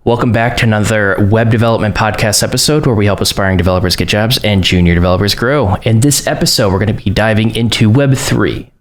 Welcome back to another web development podcast episode where we help aspiring developers get jobs and junior developers grow. In this episode, we're going to be diving into Web3.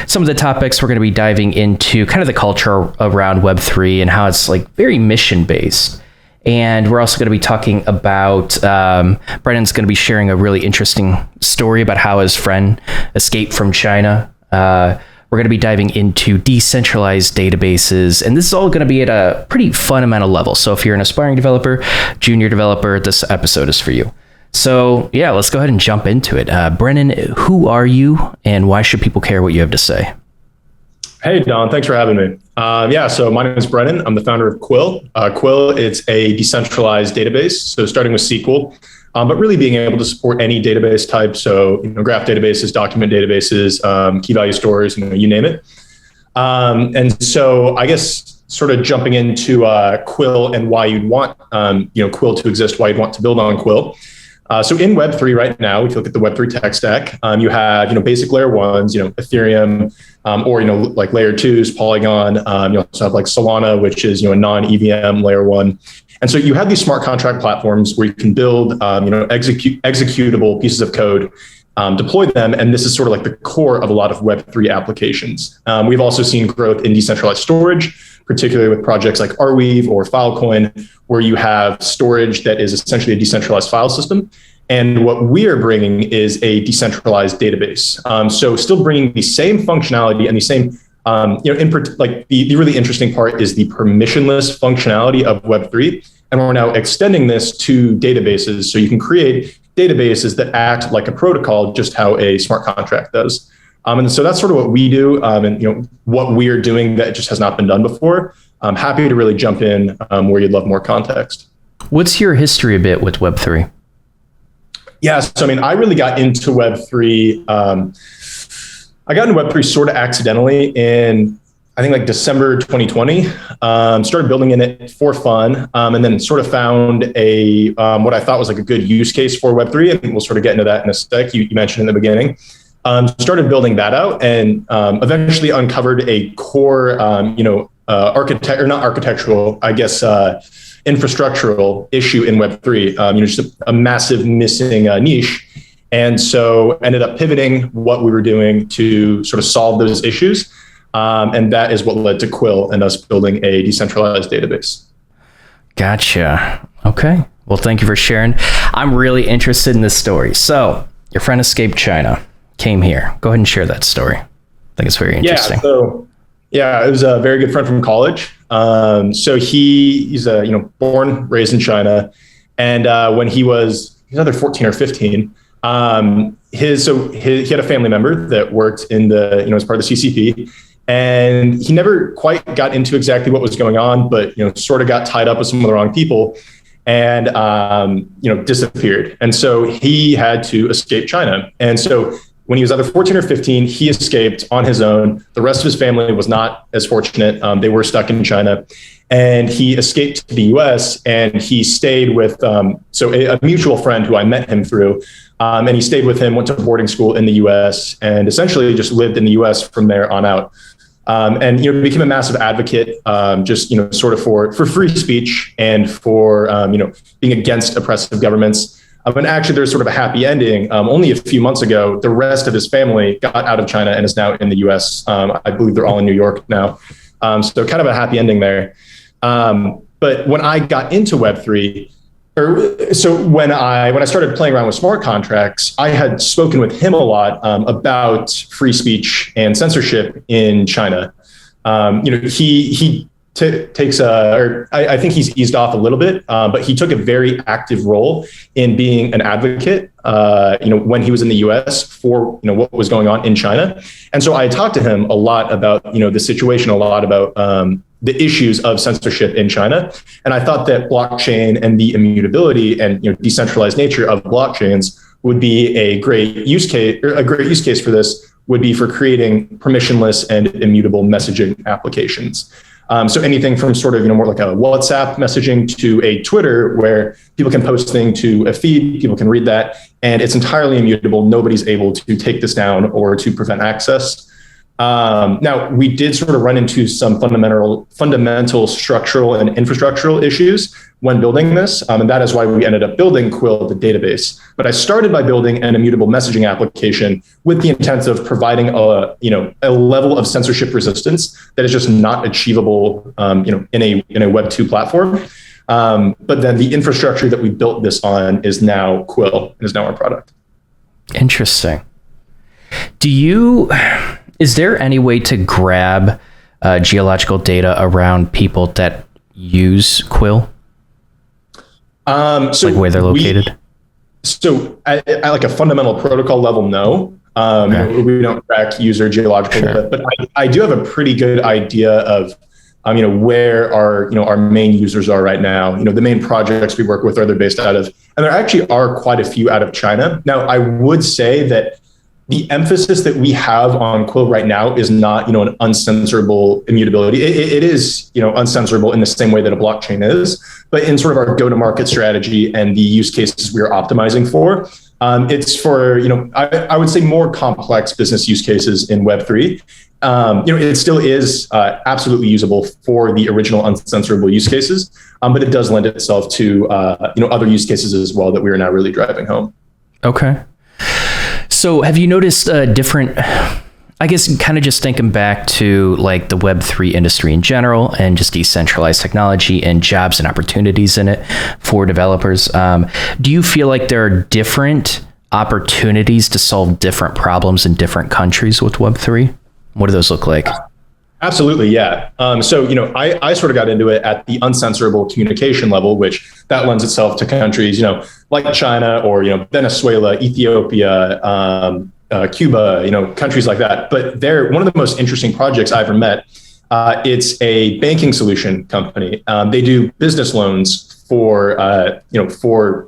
Some of the topics we're going to be diving into kind of the culture around Web3 and how it's like very mission based. And we're also going to be talking about, Brennan's going to be sharing a really interesting story about how his friend escaped from China. We're going to be diving into decentralized databases, and this is all going to be at a pretty fundamental level. So if you're an aspiring developer, junior developer, this episode is for you. So yeah, let's go ahead and jump into it. Brennan, who are you and why should people care what you have to say? Hey, Don, thanks for having me. So my name is Brennan. I'm the founder of Quill. Quill, it's a decentralized database. So starting with SQL, but really being able to support any database type. So, graph databases, document databases, key value stores, you name it. And so I guess sort of jumping into Quill and why you'd want, Quill to exist, why you'd want to build on Quill. So in Web3 right now, if you look at the Web3 tech stack, you have, basic layer ones, Ethereum, or, like layer twos, Polygon. You also have like Solana, which is, a non-EVM layer one. And so you have these smart contract platforms where you can build, executable pieces of code, deploy them. And this is sort of like the core of a lot of Web3 applications. We've also seen growth in decentralized storage, particularly with projects like Arweave or Filecoin, where you have storage that is essentially a decentralized file system. And what we are bringing is a decentralized database. So still bringing the same functionality and the same, the really interesting part is the permissionless functionality of Web3. And we're now extending this to databases. So you can create databases that act like a protocol, just how a smart contract does. And so that's sort of what we do, and what we're doing that just has not been done before. I'm happy to really jump in where you'd love more context. What's your history a bit with Web3? Yeah, so I really got into Web3. I got into Web3 sort of accidentally in, I think like December 2020. Started building in it for fun, and then sort of found a what I thought was like a good use case for Web3, and we'll sort of get into that in a sec. You mentioned in the beginning. Started building that out, and eventually uncovered a core, infrastructural issue in Web3. Just a massive missing niche, and so ended up pivoting what we were doing to sort of solve those issues, and that is what led to Quill and us building a decentralized database. Gotcha. Okay. Well, thank you for sharing. I'm really interested in this story. So, your friend escaped China. Came here. Go ahead and share that story. I think it's very interesting. It was a very good friend from college. So he's born, raised in China, and when he's either 14 or 15, he had a family member that worked in the as part of the CCP, and he never quite got into exactly what was going on, but sort of got tied up with some of the wrong people, and disappeared. And so he had to escape China, and so when he was either 14 or 15, he escaped on his own. The rest of his family was not as fortunate. They were stuck in China, and he escaped to the US, and he stayed with a mutual friend who I met him through. And he stayed with him, went to boarding school in the US, and essentially just lived in the US from there on out. And became a massive advocate, sort of for free speech and for being against oppressive governments. And actually, there's sort of a happy ending. Only a few months ago, the rest of his family got out of China and is now in the US. I believe they're all in New York now. So kind of a happy ending there. But when I got into Web3, when I started playing around with smart contracts, I had spoken with him a lot about free speech and censorship in China. He takes I think he's eased off a little bit, but he took a very active role in being an advocate, when he was in the US for, what was going on in China. And so I talked to him a lot about, the situation, a lot about the issues of censorship in China. And I thought that blockchain and the immutability and, decentralized nature of blockchains would be a great use case, for this would be for creating permissionless and immutable messaging applications. So anything from sort of, more like a WhatsApp messaging to a Twitter where people can post things to a feed, people can read that, and it's entirely immutable. Nobody's able to take this down or to prevent access. Now, we did sort of run into some fundamental structural and infrastructural issues when building this, and that is why we ended up building Quill, the database. But I started by building an immutable messaging application with the intent of providing a level of censorship resistance that is just not achievable, in a Web 2 platform. But then the infrastructure that we built this on is now Quill, and is now our product. Interesting. Is there any way to grab geological data around people that use Quill? So like where they're located? At like a fundamental protocol level, no. Okay. We don't track user geological data, but I do have a pretty good idea of where our main users are right now. The main projects we work with they're based out of, and there actually are quite a few out of China. Now, I would say that the emphasis that we have on Quill right now is not, an uncensorable immutability. It is, uncensorable in the same way that a blockchain is, but in sort of our go-to-market strategy and the use cases we are optimizing for, it's for, I would say more complex business use cases in Web3. It still is absolutely usable for the original uncensorable use cases, but it does lend itself to, other use cases as well that we are now really driving home. Okay. So have you noticed different, I guess kind of just thinking back to like the Web3 industry in general and just decentralized technology and jobs and opportunities in it for developers. Do you feel like there are different opportunities to solve different problems in different countries with Web3? What do those look like? Absolutely, yeah. I sort of got into it at the uncensorable communication level, which that lends itself to countries, like China or, Venezuela, Ethiopia, Cuba, countries like that. But they're one of the most interesting projects I ever met. It's a banking solution company. They do business loans for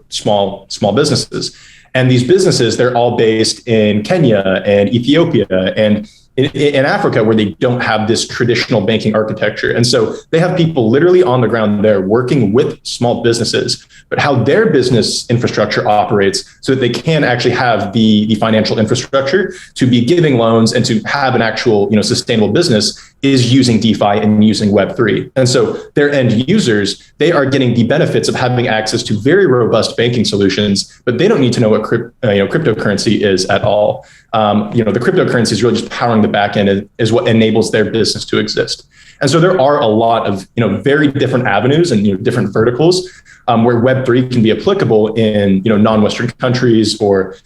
small businesses. And these businesses, they're all based in Kenya and Ethiopia and in Africa, where they don't have this traditional banking architecture. And so they have people literally on the ground there working with small businesses, but how their business infrastructure operates so that they can actually have the financial infrastructure to be giving loans and to have an actual, sustainable business is using DeFi and using Web3. And so their end users, they are getting the benefits of having access to very robust banking solutions, but they don't need to know what cryptocurrency is at all. The cryptocurrency is really just powering the back end is what enables their business to exist. And so there are a lot of, very different avenues and, different verticals where Web3 can be applicable in, non-Western countries or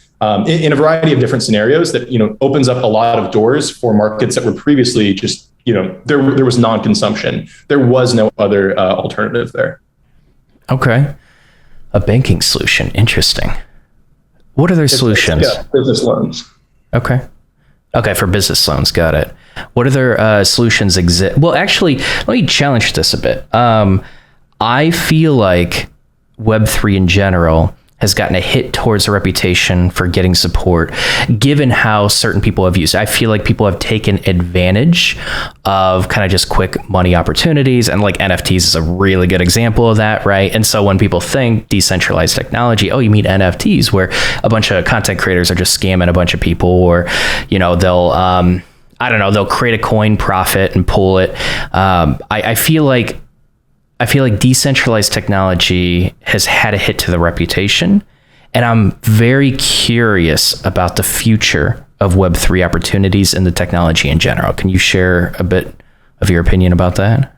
in a variety of different scenarios that, opens up a lot of doors for markets that were previously just, there was non-consumption. There was no other alternative there. Okay. A banking solution. Interesting. What are their solutions? Business loans. Okay, for business loans. Got it. What other solutions exist? Well, actually, let me challenge this a bit. I feel like Web3 in general has gotten a hit towards a reputation for getting support, given how certain people have used it. I feel like people have taken advantage of kind of just quick money opportunities, and like NFTs is a really good example of that, right? And so when people think decentralized technology, oh, you mean NFTs, where a bunch of content creators are just scamming a bunch of people, or, they'll, they'll create a coin, profit, and pull it. I feel like decentralized technology has had a hit to the reputation, and I'm very curious about the future of Web3 opportunities and the technology in general. Can you share a bit of your opinion about that?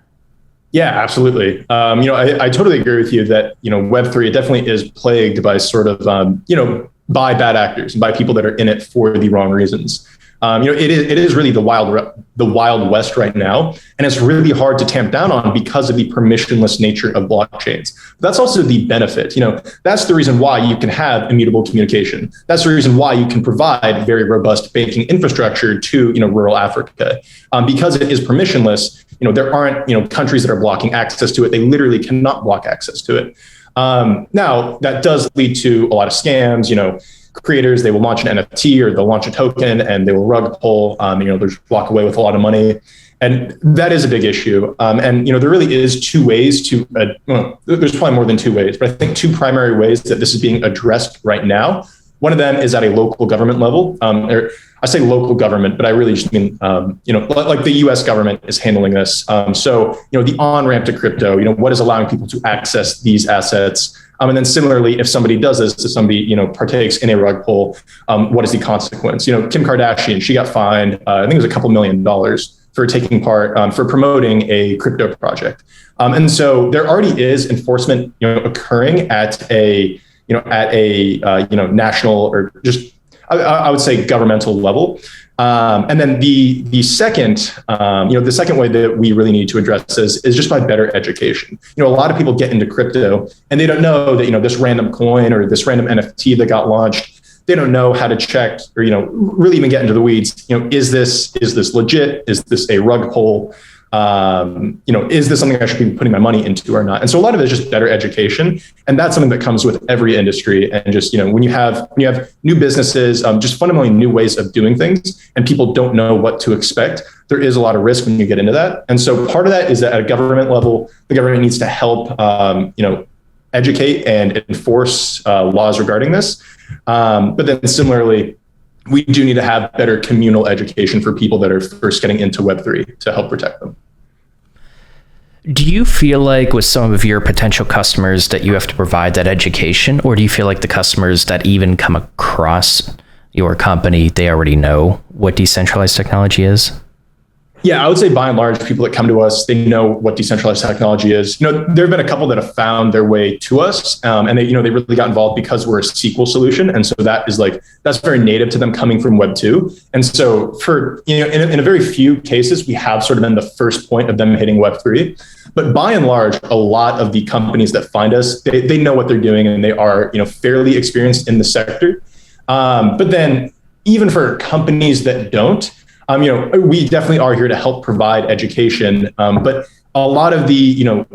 Yeah, absolutely. I totally agree with you that, Web3, it definitely is plagued by sort of, by bad actors and by people that are in it for the wrong reasons. It is really the wild west right now, and it's really hard to tamp down on because of the permissionless nature of blockchains. But that's also the benefit. That's the reason why you can have immutable communication. That's the reason why you can provide very robust banking infrastructure to rural Africa, because it is permissionless. There aren't countries that are blocking access to it. They literally cannot block access to it. Now that does lead to a lot of scams. Creators, they will launch an NFT or they'll launch a token and they will rug pull, they'll just walk away with a lot of money. And that is a big issue. And there really is two ways there's probably more than two ways, but I think two primary ways that this is being addressed right now. One of them is at a local government level. Or I say local government, but I really just mean, like the US government is handling this. So, the on-ramp to crypto, what is allowing people to access these assets? And then similarly, if somebody does this, if somebody, partakes in a rug pull, what is the consequence? Kim Kardashian, she got fined, I think it was a couple $1 million for taking part, for promoting a crypto project. And so there already is enforcement, occurring at a national or just, I would say governmental level. And then the second way that we really need to address this is just by better education. A lot of people get into crypto and they don't know that, this random coin or this random NFT that got launched, they don't know how to check or, really even get into the weeds. Is this legit? Is this a rug pull? Is this something I should be putting my money into or not? And so a lot of it is just better education. And that's something that comes with every industry. And just, when you have new businesses, just fundamentally new ways of doing things, and people don't know what to expect, there is a lot of risk when you get into that. And so part of that is that at a government level, the government needs to help, educate and enforce laws regarding this. But then similarly, we do need to have better communal education for people that are first getting into Web3 to help protect them. Do you feel like with some of your potential customers that you have to provide that education, or do you feel like the customers that even come across your company, they already know what decentralized technology is? Yeah, I would say by and large, people that come to us, they know what decentralized technology is. There have been a couple that have found their way to us, and they really got involved because we're a SQL solution, and so that's very native to them coming from Web 2. And so for in a very few cases, we have sort of been the first point of them hitting Web 3. But by and large, a lot of the companies that find us, they know what they're doing, and they are fairly experienced in the sector. But then even for companies that don't. We definitely are here to help provide education, but a lot of the,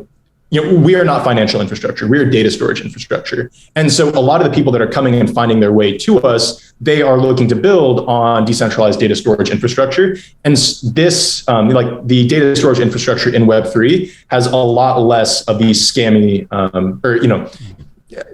we are not financial infrastructure. We are data storage infrastructure. And so a lot of the people that are coming and finding their way to us, they are looking to build on decentralized data storage infrastructure. And this, like the data storage infrastructure in Web3 has a lot less of these scammy,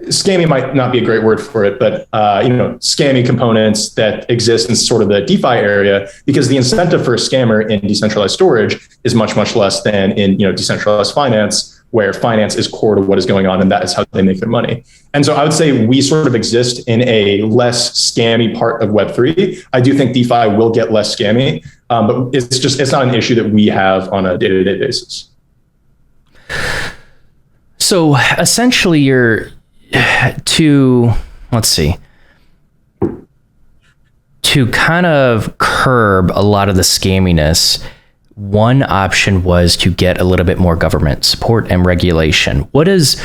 scammy might not be a great word for it, but scammy components that exist in sort of the DeFi area, because the incentive for a scammer in decentralized storage is much, much less than in decentralized finance, where finance is core to what is going on, and that is how they make their money. And so I would say we sort of exist in a less scammy part of Web3. I do think DeFi will get less scammy, but it's not an issue that we have on a day-to-day basis. So essentially to kind of curb a lot of the scamminess, one option was to get a little bit more government support and regulation. What is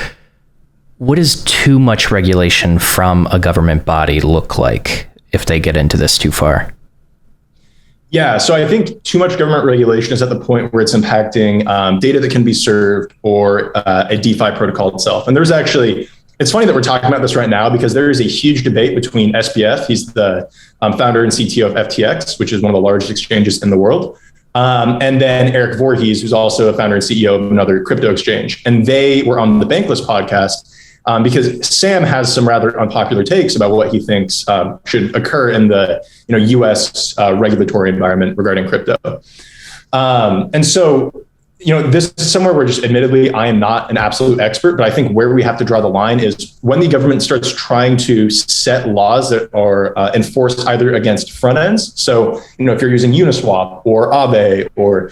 too much regulation from a government body look like if they get into this too far? Yeah, so I think too much government regulation is at the point where it's impacting data that can be served or a DeFi protocol itself. And there's actually, it's funny that we're talking about this right now because there is a huge debate between SBF, he's the founder and CTO of FTX, which is one of the largest exchanges in the world, and then Eric Voorhees, who's also a founder and CEO of another crypto exchange. And they were on the Bankless podcast because Sam has some rather unpopular takes about what he thinks should occur in the U.S. Regulatory environment regarding crypto. And so, this is somewhere where just admittedly, I am not an absolute expert, but I think where we have to draw the line is when the government starts trying to set laws that are enforced either against front ends. So, if you're using Uniswap or Aave or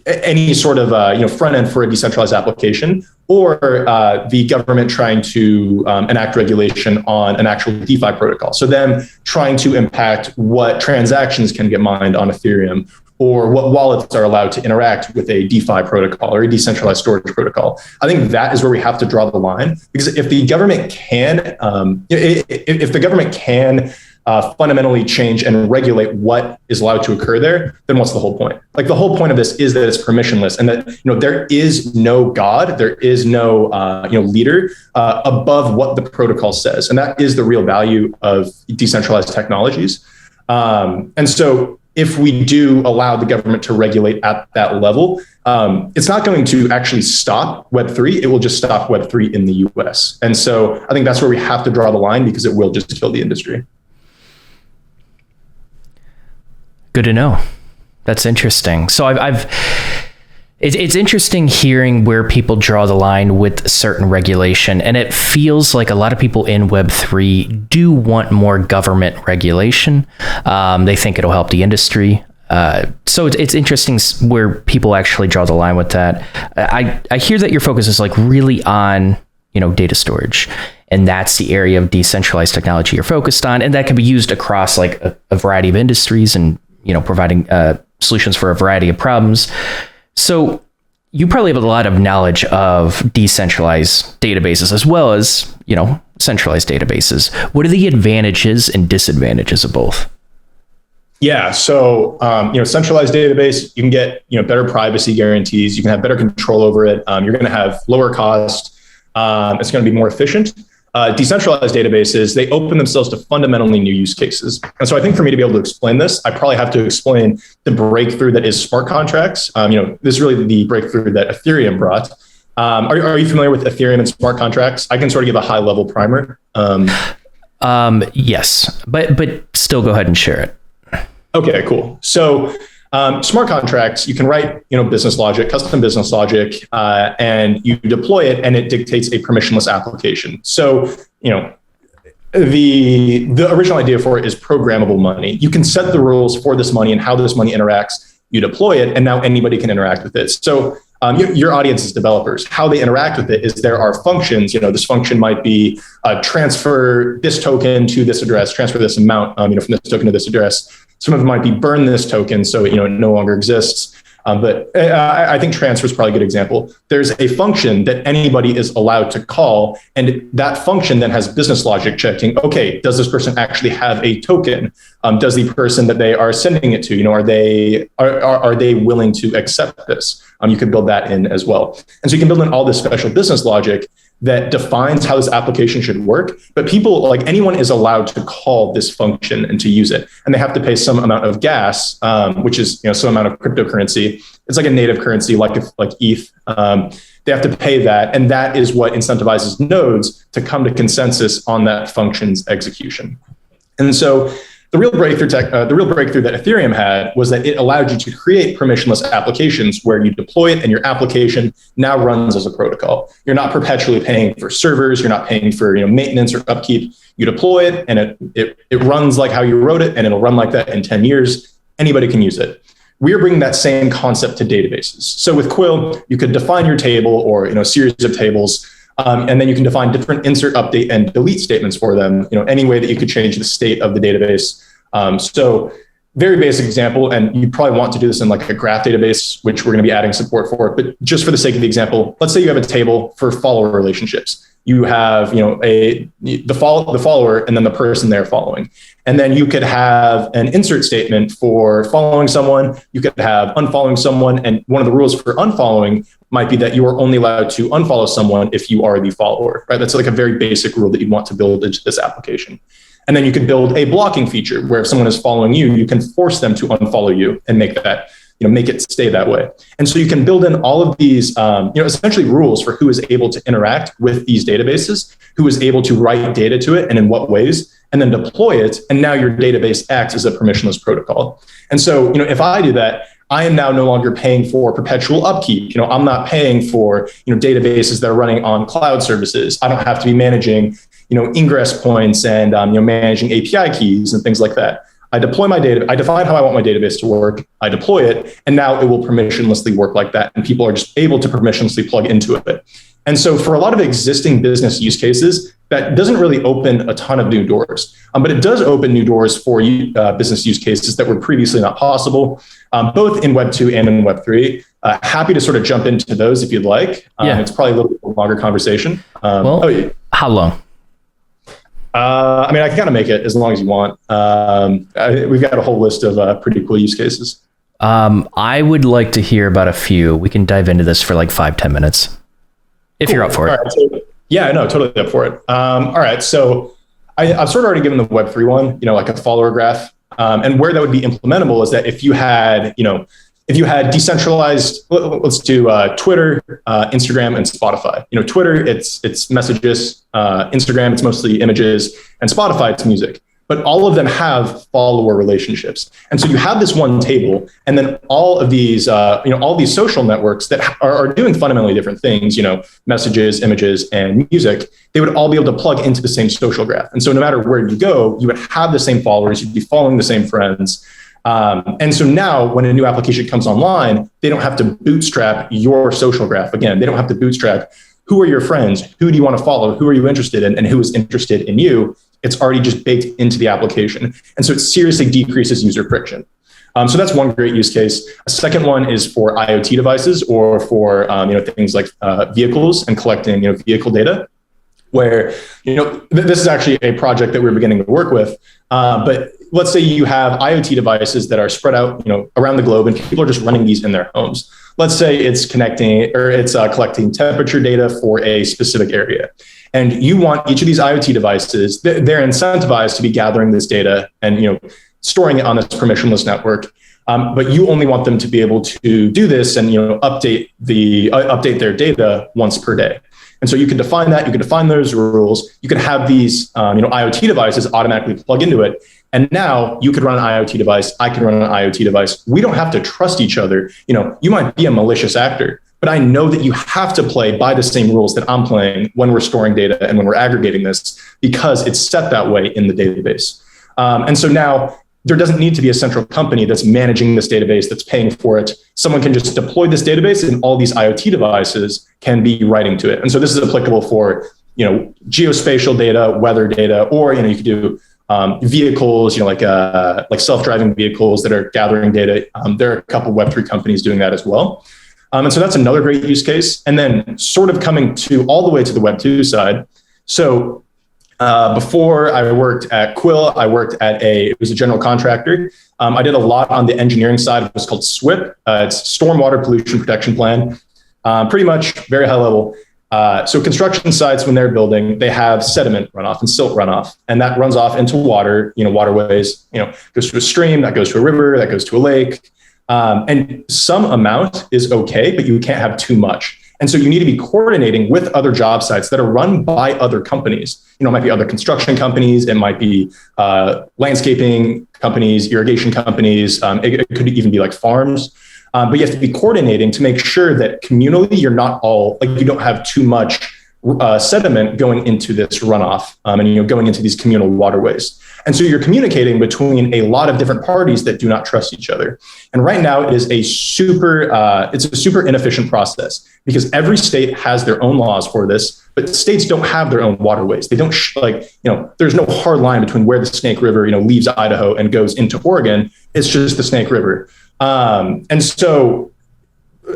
any sort of front end for a decentralized application, or the government trying to enact regulation on an actual DeFi protocol. So them trying to impact what transactions can get mined on Ethereum, or what wallets are allowed to interact with a DeFi protocol or a decentralized storage protocol. I think that is where we have to draw the line, because if the government can, fundamentally change and regulate what is allowed to occur there, then what's the whole point? Like the whole point of this is that it's permissionless, and that there is no God, there is no leader above what the protocol says, and that is the real value of decentralized technologies. And so if we do allow the government to regulate at that level, it's not going to actually stop Web3. It will just stop Web3 in the US. And so I think that's where we have to draw the line, because it will just kill the industry. Good to know. That's interesting. So it's interesting hearing where people draw the line with certain regulation, and it feels like a lot of people in Web3 do want more government regulation. They think it'll help the industry. So it's interesting where people actually draw the line with that. I hear that your focus is like really on, data storage, and that's the area of decentralized technology you're focused on, and that can be used across like a variety of industries and providing solutions for a variety of problems. So you probably have a lot of knowledge of decentralized databases as well as, centralized databases. What are the advantages and disadvantages of both? Yeah. So, centralized database, you can get, better privacy guarantees. You can have better control over it. You're going to have lower cost. It's going to be more efficient. Decentralized databases, they open themselves to fundamentally new use cases. And so I think for me to be able to explain this, I probably have to explain the breakthrough that is smart contracts. This is really the breakthrough that Ethereum brought. Are you familiar with Ethereum and smart contracts? I can sort of give a high level primer. Yes, but still go ahead and share it. Okay, cool. So smart contracts, you can write, business logic, custom business logic, and you deploy it, and it dictates a permissionless application. So, the original idea for it is programmable money. You can set the rules for this money and how this money interacts. You deploy it, and now anybody can interact with it. So your audience is developers. How they interact with it is there are functions. This function might be transfer this token to this address, transfer this amount, from this token to this address. Some of it might be burn this token so it no longer exists. But I think transfer is probably a good example. There's a function that anybody is allowed to call, and that function then has business logic checking. Okay, does this person actually have a token? Does the person that they are sending it to, are they willing to accept this? You can build that in as well. And so you can build in all this special business logic that defines how this application should work. But people, like anyone, is allowed to call this function and to use it. And they have to pay some amount of gas, which is some amount of cryptocurrency. It's like a native currency, like ETH. They have to pay that. And that is what incentivizes nodes to come to consensus on that function's execution. And so the real breakthrough that Ethereum had was that it allowed you to create permissionless applications where you deploy it and your application now runs as a protocol. You're not perpetually paying for servers. You're not paying for maintenance or upkeep. You deploy it and it runs like how you wrote it, and it'll run like that in 10 years. Anybody can use it. We are bringing that same concept to databases. So with Quill, you could define your table or a series of tables. And then you can define different insert, update, and delete statements for them, any way that you could change the state of the database. So very basic example, and you probably want to do this in like a graph database, which we're going to be adding support for. But just for the sake of the example, let's say you have a table for follower relationships. You have, the follower and then the person they're following. And then you could have an insert statement for following someone. You could have unfollowing someone. And one of the rules for unfollowing might be that you are only allowed to unfollow someone if you are the follower, right? That's like a very basic rule that you'd want to build into this application. And then you could build a blocking feature where if someone is following you, you can force them to unfollow you and make that, make it stay that way. And so you can build in all of these, essentially rules for who is able to interact with these databases, who is able to write data to it and in what ways, and then deploy it. And now your database acts as a permissionless protocol. And so, if I do that, I am now no longer paying for perpetual upkeep. I'm not paying for, databases that are running on cloud services. I don't have to be managing, ingress points and, managing API keys and things like that. I deploy my data. I define how I want my database to work. I deploy it, and now it will permissionlessly work like that. And people are just able to permissionlessly plug into it. And so for a lot of existing business use cases, that doesn't really open a ton of new doors, but it does open new doors for business use cases that were previously not possible, both in Web 2 and in Web 3. Happy to sort of jump into those if you'd like. It's probably a little bit longer conversation. How long? I can kind of make it as long as you want. We've got a whole list of pretty cool use cases. I would like to hear about a few. We can dive into this for like 5-10 minutes. If you're up for it. Right, so, yeah, no, totally up for it. All right. So I've sort of already given the Web3 one, like a follower graph. And where that would be implementable is that if you had decentralized, let's do Twitter, Instagram, and Spotify. Twitter, it's messages. Instagram, it's mostly images, and Spotify, it's music. But all of them have follower relationships, and so you have this one table, and then all of these, all these social networks that are doing fundamentally different things. Messages, images, and music. They would all be able to plug into the same social graph, and so no matter where you go, you would have the same followers. You'd be following the same friends. And so now when a new application comes online, they don't have to bootstrap your social graph. Again, they don't have to bootstrap who are your friends, who do you want to follow, who are you interested in, and who is interested in you. It's already just baked into the application. And so it seriously decreases user friction. So that's one great use case. A second one is for IoT devices or for things like vehicles and collecting vehicle data, where this is actually a project that we're beginning to work with. But let's say you have IoT devices that are spread out around the globe, and people are just running these in their homes. Let's say it's collecting temperature data for a specific area. And you want each of these IoT devices, they're incentivized to be gathering this data and storing it on this permissionless network. But you only want them to be able to do this and update their data once per day. And so you can define that. You can define those rules. You can have these IoT devices automatically plug into it. And now you could run an IoT device. I can run an IoT device. We don't have to trust each other. You might be a malicious actor, but I know that you have to play by the same rules that I'm playing when we're storing data and when we're aggregating this, because it's set that way in the database. And so now there doesn't need to be a central company that's managing this database, that's paying for it. Someone can just deploy this database and all these IoT devices can be writing to it. And so this is applicable for, geospatial data, weather data, or, you could do vehicles, like self-driving vehicles that are gathering data. There are a couple Web3 companies doing that as well. And so that's another great use case. And then sort of coming to all the way to the Web2 side. So before I worked at Quill, I worked at it was a general contractor. I did a lot on the engineering side. It was called SWIP. It's Stormwater Pollution Protection Plan. Pretty much very high level. So construction sites, when they're building, they have sediment runoff and silt runoff, and that runs off into water, waterways, goes to a stream, that goes to a river, that goes to a lake. And some amount is okay, but you can't have too much. And so you need to be coordinating with other job sites that are run by other companies. It might be other construction companies. It might be landscaping companies, irrigation companies. It could even be like farms. But you have to be coordinating to make sure that communally you're not all, you don't have too much sediment going into this runoff and going into these communal waterways. And so you're communicating between a lot of different parties that do not trust each other. And right now it is a super inefficient process, because every state has their own laws for this, but states don't have their own waterways. They don't there's no hard line between where the Snake River, leaves Idaho and goes into Oregon. It's just the Snake River. And so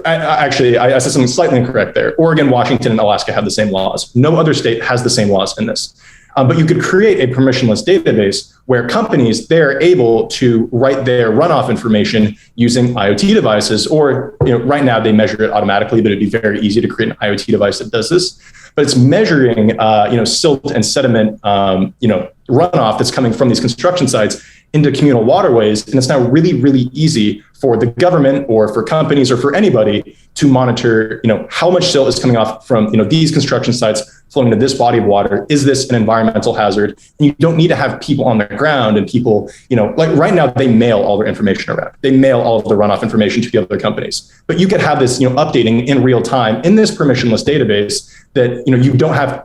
I said something slightly incorrect there. Oregon, Washington, and Alaska have the same laws. No other state has the same laws in this. But you could create a permissionless database where companies, they're able to write their runoff information using IoT devices, or right now they measure it automatically, but it'd be very easy to create an IoT device that does this. But it's measuring silt and sediment runoff that's coming from these construction sites into communal waterways. And it's now really, really easy for the government or for companies or for anybody to monitor, how much silt is coming off from, these construction sites flowing to this body of water. Is this an environmental hazard? And you don't need to have people on the ground and people, right now they mail all their information around. They mail all of the runoff information to the other companies. But you could have this, updating in real time in this permissionless database that,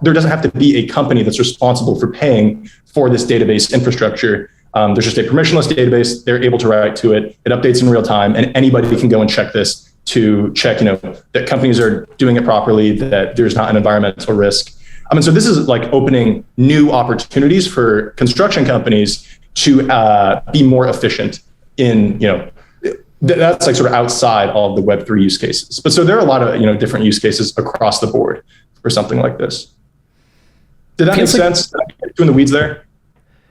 there doesn't have to be a company that's responsible for paying for this database infrastructure. There's just a permissionless database. They're able to write to it. It updates in real time, and anybody can go and check this to check, that companies are doing it properly, that there's not an environmental risk. So this is like opening new opportunities for construction companies to be more efficient in, that's like sort of outside all of the Web3 use cases. But so there are a lot of, different use cases across the board for something like this. Did that make sense? Did I get too in the weeds there?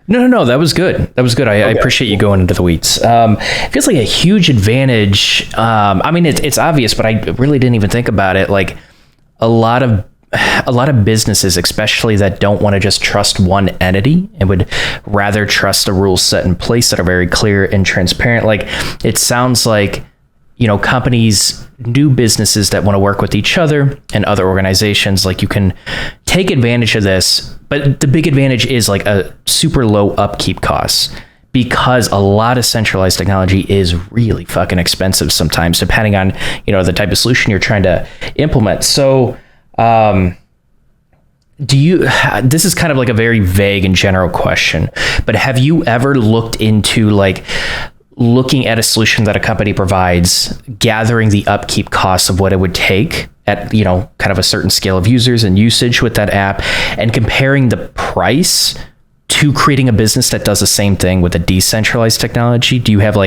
No, that was good. I appreciate you going into the weeds. It feels like a huge advantage. It's obvious, but I really didn't even think about it. Like a lot of a lot of businesses, especially that don't want to just trust one entity and would rather trust the rules set in place that are very clear and transparent. Like, it sounds like, companies, new businesses that want to work with each other and other organizations, like, you can take advantage of this, but the big advantage is like a super low upkeep costs, because a lot of centralized technology is really fucking expensive sometimes, depending on, the type of solution you're trying to implement. So, this is kind of like a very vague and general question, but have you ever looked into looking at a solution that a company provides, gathering the upkeep costs of what it would take at, kind of a certain scale of users and usage with that app, and comparing the price to creating a business that does the same thing with a decentralized technology? Do you have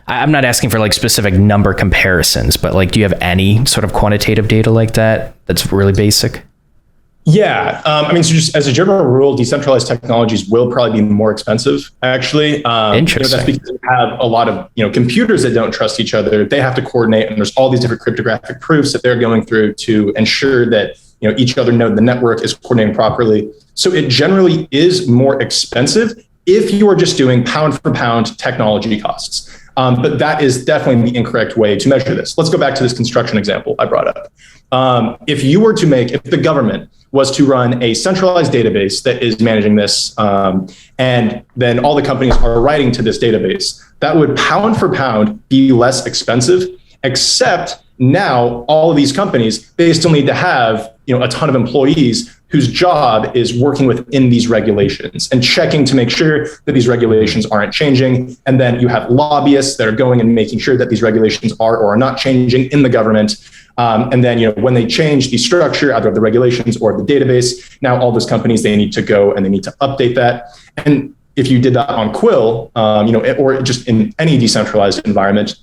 I'm not asking for specific number comparisons, but do you have any sort of quantitative data like that that's really basic? Yeah. So just as a general rule, decentralized technologies will probably be more expensive, actually. Interesting. That's because you have a lot of, computers that don't trust each other. They have to coordinate, and there's all these different cryptographic proofs that they're going through to ensure that, each other node in the network is coordinating properly. So it generally is more expensive if you are just doing pound for pound technology costs. But that is definitely the incorrect way to measure this. Let's go back to this construction example I brought up. If the government was to run a centralized database that is managing this, and then all the companies are writing to this database, that would pound for pound be less expensive, except now all of these companies, they still need to have a ton of employees whose job is working within these regulations and checking to make sure that these regulations aren't changing. And then you have lobbyists that are going and making sure that these regulations are or are not changing in the government. And then, when they change the structure, either of the regulations or the database, now all those companies, they need to go and they need to update that. And if you did that on Quill, or just in any decentralized environment,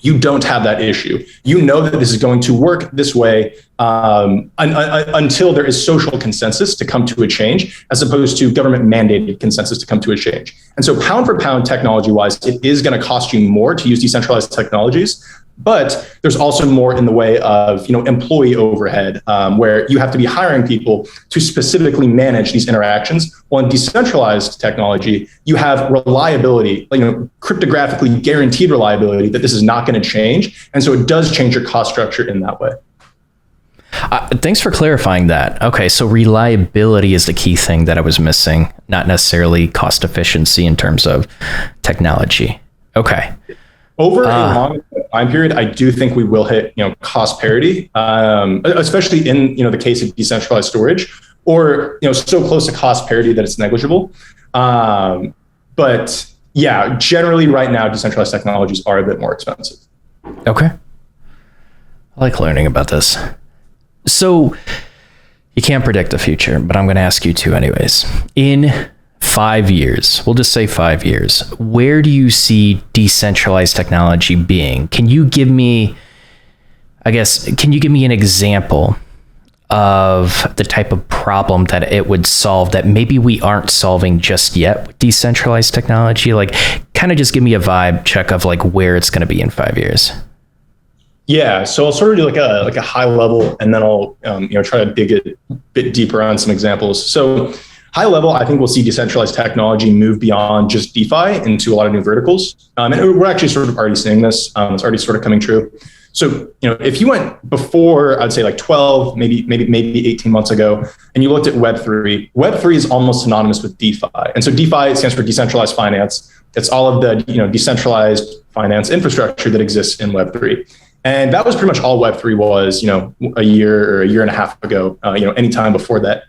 you don't have that issue. You know that this is going to work this way until there is social consensus to come to a change, as opposed to government mandated consensus to come to a change. And so pound for pound technology wise, it is going to cost you more to use decentralized technologies. But there's also more in the way of, employee overhead, where you have to be hiring people to specifically manage these interactions. Well, in decentralized technology, you have reliability, cryptographically guaranteed reliability that this is not going to change. And so it does change your cost structure in that way. Thanks for clarifying that. Okay, so reliability is the key thing that I was missing, not necessarily cost efficiency in terms of technology. Okay. Over a long time period, I do think we will hit, cost parity, especially in, the case of decentralized storage, or, so close to cost parity that it's negligible. But yeah, generally right now, decentralized technologies are a bit more expensive. Okay. I like learning about this. So you can't predict the future, but I'm going to ask you to anyways. In 5 years, we'll just say 5 years, where do you see decentralized technology being? Can you give me an example of the type of problem that it would solve that maybe we aren't solving just yet with decentralized technology? Kind of just give me a vibe check of where it's going to be in 5 years. Yeah, so I'll sort of do a high level, and then I'll try to dig a bit deeper on some examples. So high level, I think we'll see decentralized technology move beyond just DeFi into a lot of new verticals. And we're actually sort of already seeing this. It's already sort of coming true. So, if you went before, I'd say 12, maybe 18 months ago, and you looked at Web3, Web3 is almost synonymous with DeFi. And so DeFi stands for decentralized finance. It's all of the, decentralized finance infrastructure that exists in Web3. And that was pretty much all Web3 was, a year or a year and a half ago, any time before that.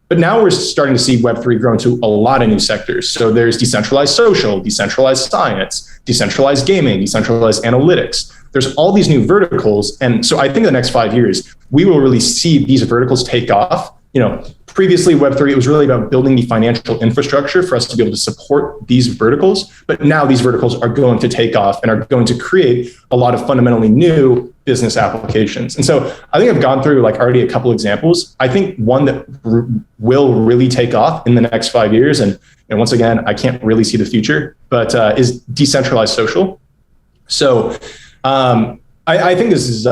But now we're starting to see Web3 grow into a lot of new sectors. So there's decentralized social, decentralized science, decentralized gaming, decentralized analytics. There's all these new verticals. And so I think in the next 5 years, we will really see these verticals take off. Previously Web3, it was really about building the financial infrastructure for us to be able to support these verticals. But now these verticals are going to take off and are going to create a lot of fundamentally new business applications. And so I think I've gone through already a couple examples. I think one that will really take off in the next 5 years, and once again, I can't really see the future, but is decentralized social. So I think this is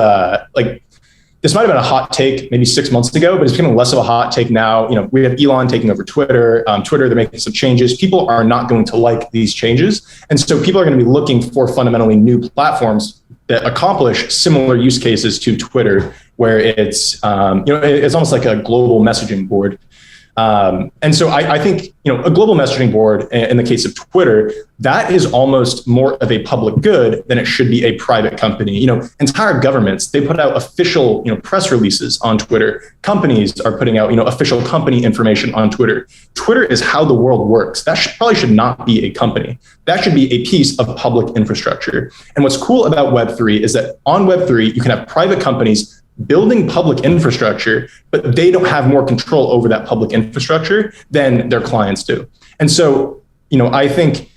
this might have been a hot take maybe 6 months ago, but it's becoming less of a hot take now. We have Elon taking over Twitter. Twitter, they're making some changes. People are not going to like these changes. And so people are going to be looking for fundamentally new platforms that accomplish similar use cases to Twitter, where it's, it's almost like a global messaging board. And so I think, a global messaging board in the case of Twitter, that is almost more of a public good than it should be a private company. Entire governments, they put out official, press releases on Twitter. Companies are putting out, official company information on Twitter. Twitter is how the world works. That probably should not be a company. That should be a piece of public infrastructure. And what's cool about Web3 is that on Web3, you can have private companies building public infrastructure, but they don't have more control over that public infrastructure than their clients do. And so, I think,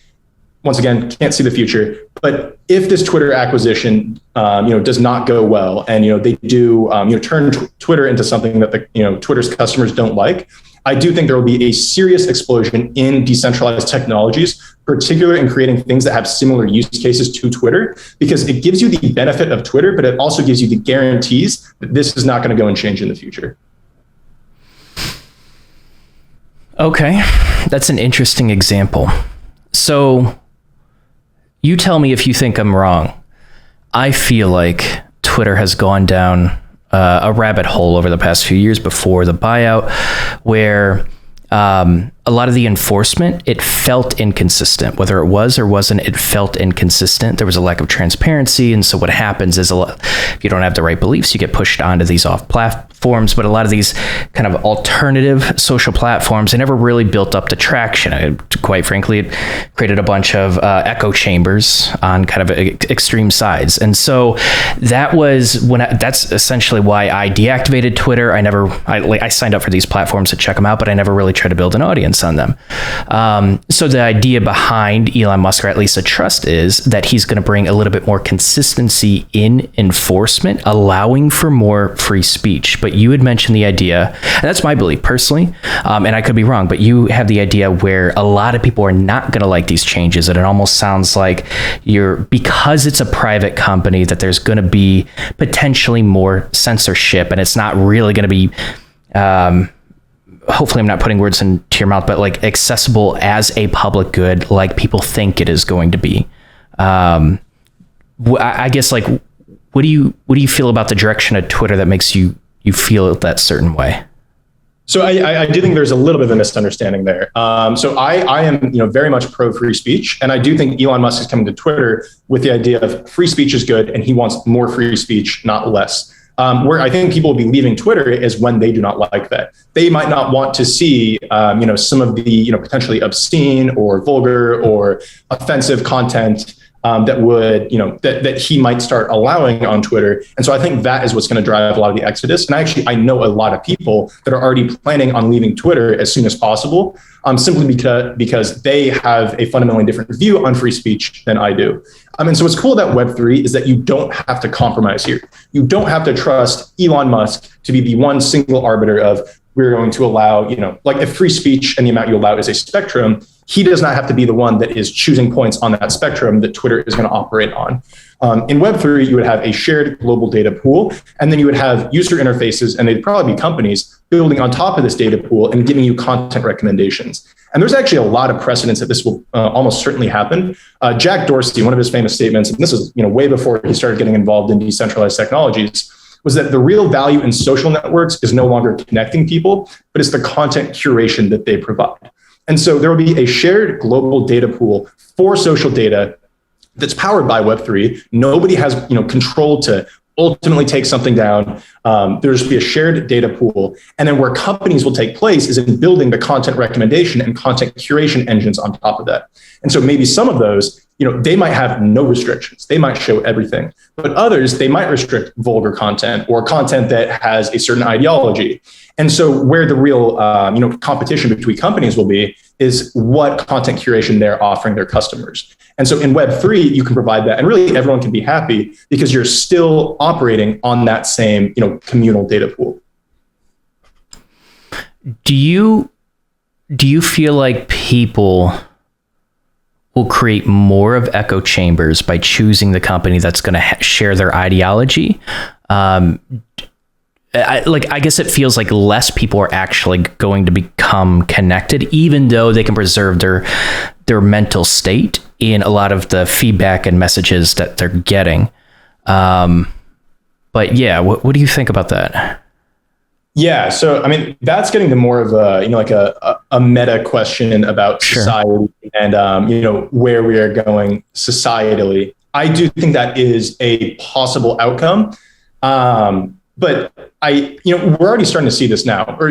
once again, can't see the future, but if this Twitter acquisition, does not go well, and, they do, turn Twitter into something that Twitter's customers don't like, I do think there will be a serious explosion in decentralized technologies, particularly in creating things that have similar use cases to Twitter, because it gives you the benefit of Twitter, but it also gives you the guarantees that this is not going to go and change in the future. Okay, that's an interesting example. So you tell me if you think I'm wrong. I feel like Twitter has gone down a rabbit hole over the past few years before the buyout, where a lot of the enforcement, it felt inconsistent. Whether it was or wasn't, it felt inconsistent. There was a lack of transparency. And so what happens is if you don't have the right beliefs, you get pushed onto these off platforms. But a lot of these kind of alternative social platforms, they never really built up the traction. Quite frankly, it created a bunch of echo chambers on kind of extreme sides. And so that's essentially why I deactivated Twitter. I signed up for these platforms to check them out, but I never really tried to build an audience on them. So the idea behind Elon Musk, or at least a trust, is that he's going to bring a little bit more consistency in enforcement, allowing for more free speech. But you had mentioned the idea, and that's my belief personally, and I could be wrong, but you have the idea where a lot of people are not going to like these changes, and it almost sounds like because it's a private company, that there's going to be potentially more censorship, and it's not really going to be hopefully I'm not putting words into your mouth, but like accessible as a public good, like people think it is going to be. I guess, like, what do you feel about the direction of Twitter that makes you feel that certain way? So I do think there's a little bit of a misunderstanding there. So I am, very much pro free speech, and I do think Elon Musk is coming to Twitter with the idea of free speech is good, and he wants more free speech, not less. Where I think people will be leaving Twitter is when they do not like that. They might not want to see, some of the, potentially obscene or vulgar or offensive content that would, that he might start allowing on Twitter. And so I think that is what's going to drive a lot of the exodus. And I know a lot of people that are already planning on leaving Twitter as soon as possible, simply because they have a fundamentally different view on free speech than I do. And so what's cool about Web3 is that you don't have to compromise here. You don't have to trust Elon Musk to be the one single arbiter of, we're going to allow, like if free speech and the amount you allow is a spectrum, he does not have to be the one that is choosing points on that spectrum that Twitter is going to operate on. In Web3, you would have a shared global data pool, and then you would have user interfaces, and they'd probably be companies building on top of this data pool and giving you content recommendations. And there's actually a lot of precedence that this will almost certainly happen. Jack Dorsey, one of his famous statements, and this is way before he started getting involved in decentralized technologies, was that the real value in social networks is no longer connecting people, but it's the content curation that they provide. And so there will be a shared global data pool for social data that's powered by Web3. Nobody has control to ultimately take something down. There's be a shared data pool. And then where companies will take place is in building the content recommendation and content curation engines on top of that. And so maybe some of those, they might have no restrictions. They might show everything. But others, they might restrict vulgar content or content that has a certain ideology. And so where the real competition between companies will be is what content curation they're offering their customers. And so in Web3, you can provide that, and really everyone can be happy because you're still operating on that same communal data pool. Do you feel like people will create more of echo chambers by choosing the company that's going to share their ideology? I guess it feels like less people are actually going to become connected, even though they can preserve their mental state in a lot of the feedback and messages that they're getting. But yeah, what do you think about that? Yeah, so I mean, that's getting to more of a, like a meta question about society and where we are going societally. I do think that is a possible outcome, but we're already starting to see this now, or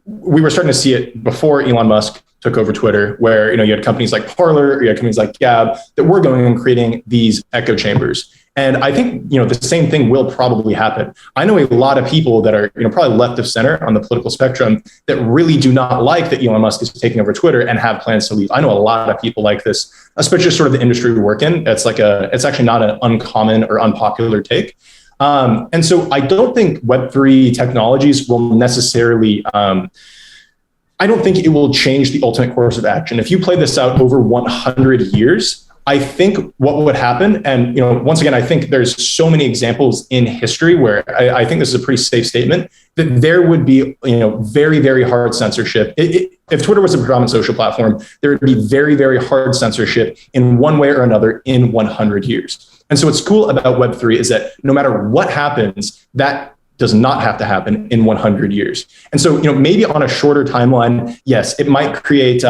we were starting to see it before Elon Musk took over Twitter, where you had companies like Parler, or you had companies like Gab that were going and creating these echo chambers. And I think, the same thing will probably happen. I know a lot of people that are, probably left of center on the political spectrum that really do not like that Elon Musk is taking over Twitter and have plans to leave. I know a lot of people like this, especially sort of the industry we work in. It's actually not an uncommon or unpopular take. And so I don't think Web3 technologies will necessarily, I don't think it will change the ultimate course of action. If you play this out over 100 years, I think what would happen, and once again, I think there's so many examples in history where I think this is a pretty safe statement, that there would be very, very hard censorship. If Twitter was a predominant social platform, there would be very, very hard censorship in one way or another in 100 years. And so what's cool about Web3 is that no matter what happens, that does not have to happen in 100 years. And so, maybe on a shorter timeline, yes, it might create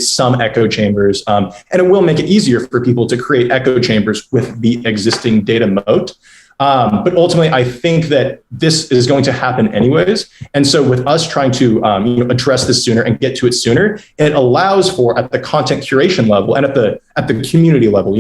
some echo chambers, and it will make it easier for people to create echo chambers with the existing data moat. But ultimately, I think that this is going to happen anyways. And so with us trying to address this sooner and get to it sooner, it allows for, at the content curation level and at the community level,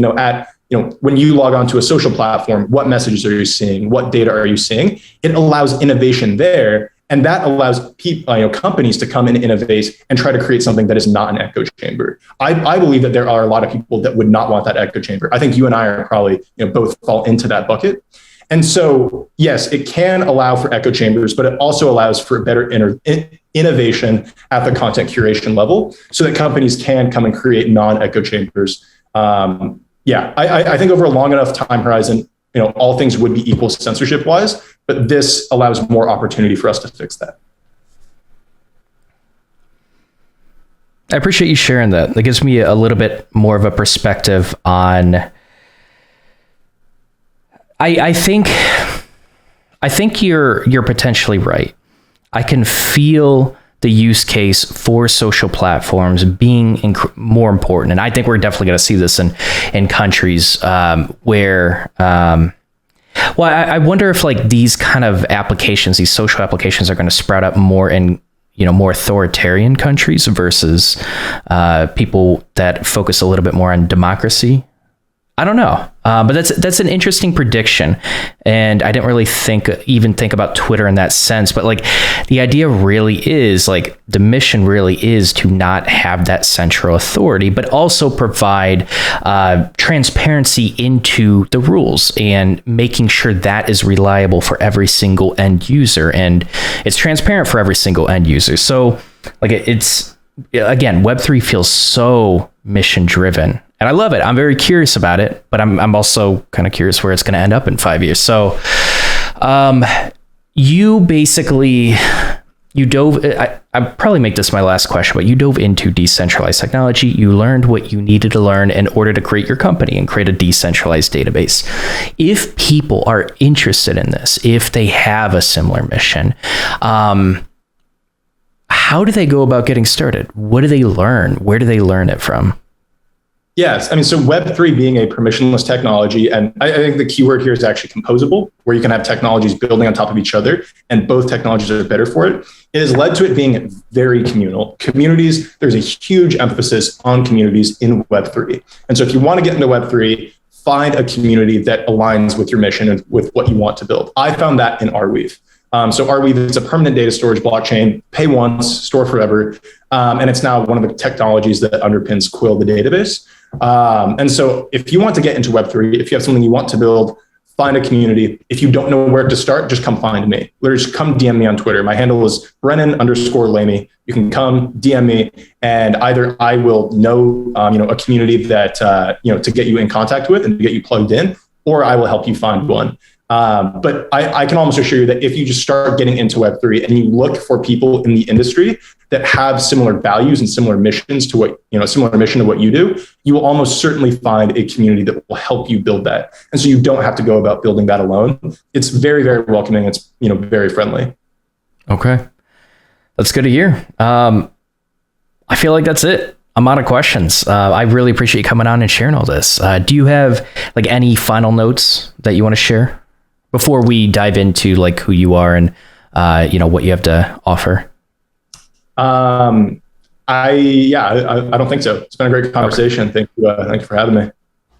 when you log on to a social platform, what messages are you seeing? What data are you seeing? It allows innovation there. And that allows people, companies to come and innovate and try to create something that is not an echo chamber. I believe that there are a lot of people that would not want that echo chamber. I think you and I are probably both fall into that bucket. And so, yes, it can allow for echo chambers, but it also allows for better innovation at the content curation level so that companies can come and create non-echo chambers. I think over a long enough time horizon, all things would be equal censorship wise, but this allows more opportunity for us to fix that. I appreciate you sharing that. That gives me a little bit more of a perspective on, I think you're potentially right. I can feel the use case for social platforms being more important. And I think we're definitely going to see this in countries where, I wonder if these kind of applications, these social applications are going to sprout up more in, more authoritarian countries versus people that focus a little bit more on democracy. I don't know, but that's an interesting prediction, and I didn't really think about Twitter in that sense. But the idea really is the mission really is to not have that central authority, but also provide transparency into the rules and making sure that is reliable for every single end user, and it's transparent for every single end user. So it's again, Web3 feels so mission driven. And I love it. I'm very curious about it, but I'm also kind of curious where it's going to end up in 5 years. So you dove, I probably make this my last question, but you dove into decentralized technology. You learned what you needed to learn in order to create your company and create a decentralized database. If people are interested in this, if they have a similar mission, how do they go about getting started? What do they learn? Where do they learn it from? Yes. I mean, so Web3 being a permissionless technology, and I think the keyword here is actually composable, where you can have technologies building on top of each other, and both technologies are better for it. It has led to it being very communal. Communities, there's a huge emphasis on communities in Web3. And so if you want to get into Web3, find a community that aligns with your mission and with what you want to build. I found that in Arweave. So Arweave is a permanent data storage blockchain, pay once, store forever. And it's now one of the technologies that underpins Quill, the database. And so if you want to get into Web3, if you have something you want to build, find a community. If you don't know where to start, just come find me. Literally just come DM me on Twitter. My handle is Brennan_Lamey. You can come DM me, and either I will know, a community that, to get you in contact with and to get you plugged in, or I will help you find one. But I can almost assure you that if you just start getting into Web3 and you look for people in the industry that have similar values and similar missions to what, similar mission to what you do, you will almost certainly find a community that will help you build that. And so you don't have to go about building that alone. It's very, very welcoming. It's, very friendly. Okay. That's good to hear. I feel like that's it. I'm out of questions. I really appreciate you coming on and sharing all this. Do you have like any final notes that you want to share before we dive into like who you are and, what you have to offer? I don't think so. It's been a great conversation. Okay. Thank you for having me.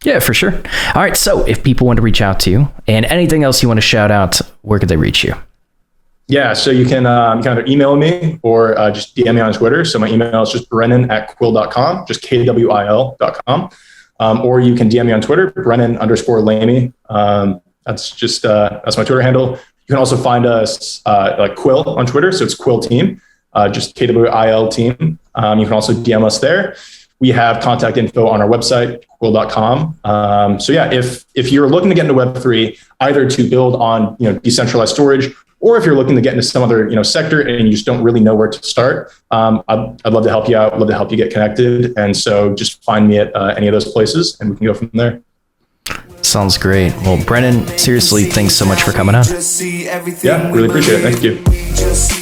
Yeah, for sure. All right. So if people want to reach out to you and anything else you want to shout out, where could they reach you? Yeah, so you can either email me or just DM me on Twitter. So my email is just Brennan@quill.com, just KWIL.com. Or you can DM me on Twitter, Brennan_Lamey. That's my Twitter handle. You can also find us like Quill on Twitter. So it's Quill Team, just KWIL Team. You can also DM us there. We have contact info on our website, quill.com. If you're looking to get into Web3, either to build on decentralized storage, or if you're looking to get into some other sector and you just don't really know where to start, I'd love to help you out. I'd love to help you get connected. And so just find me at any of those places and we can go from there. Sounds great. Well, Brennan, seriously, thanks so much for coming on. Yeah, really appreciate it. Thank you.